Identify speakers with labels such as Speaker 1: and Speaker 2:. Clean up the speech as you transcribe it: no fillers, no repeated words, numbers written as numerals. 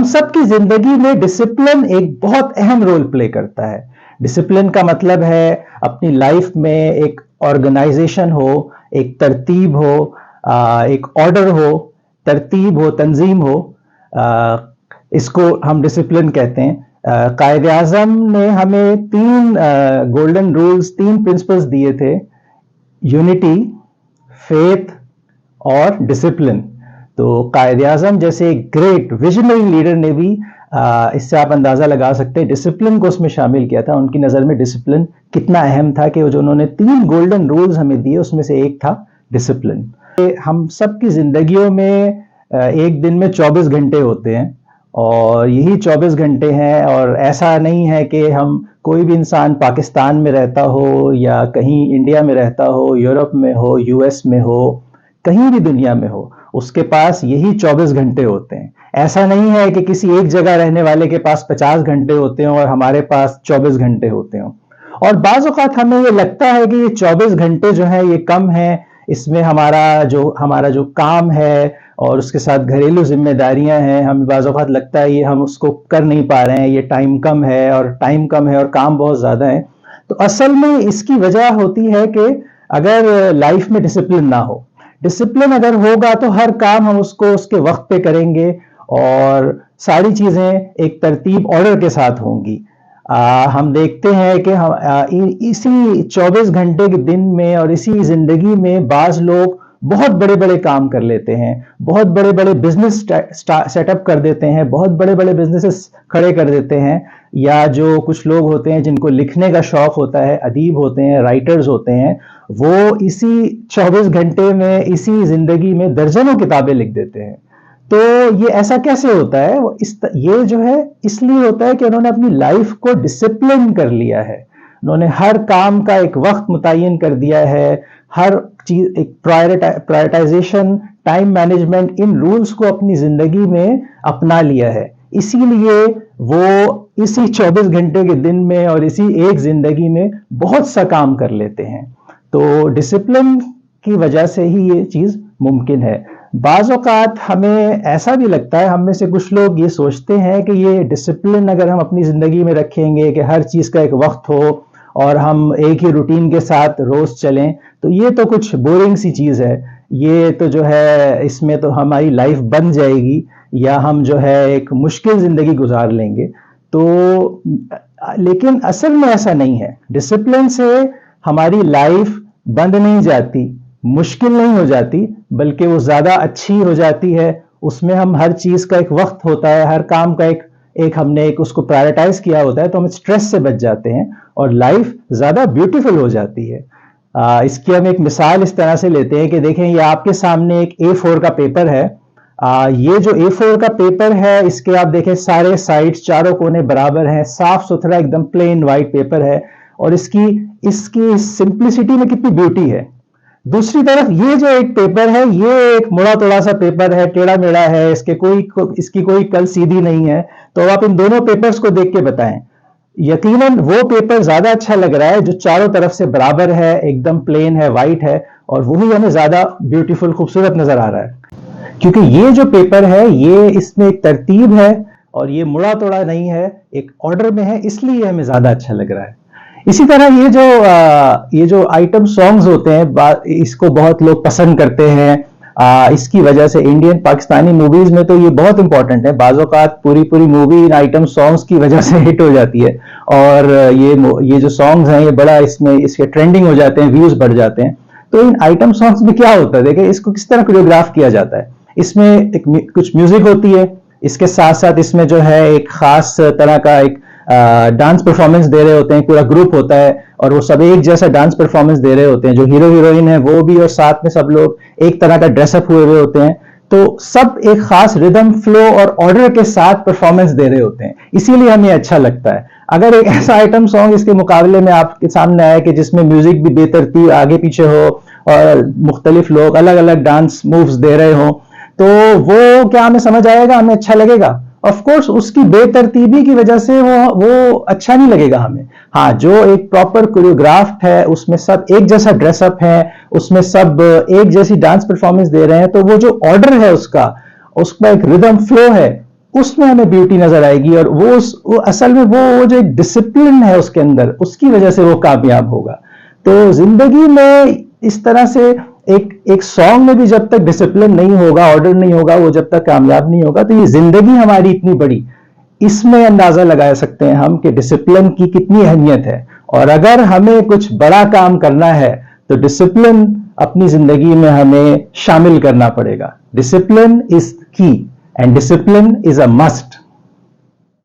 Speaker 1: सब की जिंदगी में डिसिप्लिन एक बहुत अहम रोल प्ले करता है। डिसिप्लिन का मतलब है अपनी लाइफ में एक ऑर्गेनाइजेशन हो, एक तरतीब हो, एक ऑर्डर हो, तरतीब हो, तंजीम हो। इसको हम डिसिप्लिन कहते हैं। कायद आज़म ने हमें तीन गोल्डन रूल्स, तीन प्रिंसिपल्स दिए थे: यूनिटी, फेथ और डिसिप्लिन। तो कायद आज़म जैसे एक ग्रेट विजनरी लीडर ने भी इससे आप अंदाजा लगा सकते हैं डिसिप्लिन को उसमें शामिल किया था। उनकी नजर में डिसिप्लिन कितना अहम था कि जो उन्होंने तीन गोल्डन रूल्स हमें दिए उसमें से एक था डिसिप्लिन। हम सबकी जिंदगियों में एक दिन में 24 घंटे होते हैं और यही 24 घंटे हैं, और ऐसा नहीं है कि हम कोई भी इंसान पाकिस्तान में रहता हो या कहीं इंडिया में रहता हो, यूरोप में हो, यूएस में हो, कहीं भी दुनिया में हो, उसके पास यही 24 घंटे होते हैं। ऐसा नहीं है कि किसी एक जगह रहने वाले के पास 50 घंटे होते हैं और हमारे पास 24 घंटे होते हों। और बाज़ औक़ात हमें ये लगता है कि ये 24 घंटे जो है ये कम है, इसमें हमारा जो काम है और उसके साथ घरेलू जिम्मेदारियां हैं, हमें बाज़ औक़ात लगता है ये हम उसको कर नहीं पा रहे हैं, ये टाइम कम है और काम बहुत ज़्यादा है। तो असल में इसकी वजह होती है कि अगर लाइफ में डिसिप्लिन ना हो। डिसिप्लिन अगर होगा तो हर काम हम उसको उसके वक्त पे करेंगे और सारी चीज़ें एक तरतीब, ऑर्डर के साथ होंगी। हम देखते हैं कि इसी 24 घंटे के दिन में और इसी जिंदगी में बाज़ लोग बहुत बड़े बड़े काम कर लेते हैं, बहुत बड़े बड़े बिजनेस सेटअप कर देते हैं, बहुत बड़े बड़े बिजनेसेस खड़े कर देते हैं। या जो कुछ लोग होते हैं जिनको लिखने का शौक होता है, अदीब होते हैं, राइटर्स होते हैं, वो इसी 24 घंटे में, इसी जिंदगी में दर्जनों किताबें लिख देते हैं। तो ये ऐसा कैसे होता है? ये जो है इसलिए होता है कि उन्होंने अपनी लाइफ को डिसिप्लिन कर लिया है। उन्होंने हर काम का एक वक्त मुतय्यन कर दिया है, हर चीज एक प्रायोरिटाइजेशन, टाइम मैनेजमेंट, इन रूल्स को अपनी जिंदगी में अपना लिया है। इसीलिए वो इसी 24 घंटे के दिन में और इसी एक जिंदगी में बहुत सा काम कर लेते हैं। तो डिसिप्लिन की वजह से ही ये चीज मुमकिन है। बाज़ औक़ात हमें ऐसा भी लगता है, हम में से कुछ लोग ये सोचते हैं कि ये डिसिप्लिन अगर हम अपनी ज़िंदगी में रखेंगे कि हर चीज़ का एक वक्त हो और हम एक ही रूटीन के साथ रोज़ चलें, तो ये तो कुछ बोरिंग सी चीज़ है। ये तो जो है इसमें तो हमारी लाइफ बन जाएगी या हम जो है एक मुश्किल ज़िंदगी गुजार लेंगे। तो लेकिन असल में ऐसा नहीं है। डिसिप्लिन से हमारी लाइफ बंद नहीं जाती, मुश्किल नहीं हो जाती, बल्कि वो ज़्यादा अच्छी हो जाती है। उसमें हम हर चीज़ का एक वक्त होता है, हर काम का हमने उसको प्रायोरिटाइज किया होता है, तो हम स्ट्रेस से बच जाते हैं और लाइफ ज़्यादा ब्यूटीफुल हो जाती है। इसकी हम एक मिसाल इस तरह से लेते हैं कि देखें, ये आपके सामने एक A4 का पेपर है। ये जो A4 का पेपर है, इसके आप देखें सारे साइड्स, चारों कोने बराबर हैं, साफ सुथरा एकदम प्लेन वाइट पेपर है, और इसकी सिंप्लिसिटी में कितनी ब्यूटी है। दूसरी तरफ ये जो एक पेपर है, ये एक मुड़ा तोड़ा सा पेपर है, टेढ़ा मेढ़ा है, इसकी कोई कल सीधी नहीं है। तो आप इन दोनों पेपर्स को देख के बताएं, यकीनन वो पेपर ज्यादा अच्छा लग रहा है जो चारों तरफ से बराबर है, एकदम प्लेन है, वाइट है, और वही हमें ज्यादा ब्यूटीफुल, खूबसूरत नजर आ रहा है। क्योंकि ये जो पेपर है, ये इसमें एक तरतीब है और ये मुड़ा तोड़ा नहीं है, एक ऑर्डर में है, इसलिए हमें ज्यादा अच्छा लग रहा है। इसी तरह ये जो आइटम सॉन्ग्स होते हैं, इसको बहुत लोग पसंद करते हैं। इसकी वजह से इंडियन पाकिस्तानी मूवीज में तो ये बहुत इंपॉर्टेंट है। बाज़ औक़ात पूरी मूवी इन आइटम सॉन्ग्स की वजह से हिट हो जाती है, और ये जो सॉन्ग्स हैं ये बड़ा इसके ट्रेंडिंग हो जाते हैं, व्यूज बढ़ जाते हैं। तो इन आइटम सॉन्ग्स में क्या होता है, देखिए इसको किस तरह कोरियोग्राफ किया जाता है। इसमें कुछ म्यूजिक होती है, इसके साथ साथ इसमें जो है एक खास तरह का एक डांस परफॉर्मेंस दे रहे होते हैं, पूरा ग्रुप होता है और वो सब एक जैसा डांस परफॉर्मेंस दे रहे होते हैं। जो हीरो हीरोइन है वो भी, और साथ में सब लोग एक तरह का ड्रेसअप हुए हुए होते हैं। तो सब एक खास रिदम, फ्लो और ऑर्डर के साथ परफॉर्मेंस दे रहे होते हैं, इसीलिए हमें अच्छा लगता है। अगर एक ऐसा आइटम सॉन्ग इसके मुकाबले में आपके सामने आए कि जिसमें म्यूजिक भी बेतरतीब आगे पीछे हो और मुख्तलिफ लोग अलग अलग डांस मूव्स दे रहे हो, तो वो क्या हमें समझ आएगा, हमें अच्छा लगेगा? ऑफ कोर्स उसकी बेतरतीबी की वजह से वो अच्छा नहीं लगेगा हमें। हाँ, जो एक प्रॉपर कोरियोग्राफ्ट है, उसमें सब एक जैसा ड्रेसअप है, उसमें सब एक जैसी डांस परफॉर्मेंस दे रहे हैं, तो वो जो ऑर्डर है उसका एक रिदम फ्लो है, اس میں ہمیں بیوٹی نظر آئے گی، اور وہ اصل میں وہ جو ایک ڈسپلن ہے اس کے اندر، اس کی وجہ سے وہ کامیاب ہوگا. تو زندگی میں اس طرح سے ایک سانگ میں بھی جب تک ڈسپلن نہیں ہوگا، آرڈر نہیں ہوگا، وہ جب تک کامیاب نہیں ہوگا. تو یہ زندگی ہماری اتنی بڑی، اس میں اندازہ لگا سکتے ہیں ہم کہ ڈسپلن کی کتنی اہمیت ہے. اور اگر ہمیں کچھ بڑا کام کرنا ہے تو ڈسپلن اپنی زندگی میں ہمیں شامل کرنا پڑے گا. ڈسپلن از کی and discipline is a must.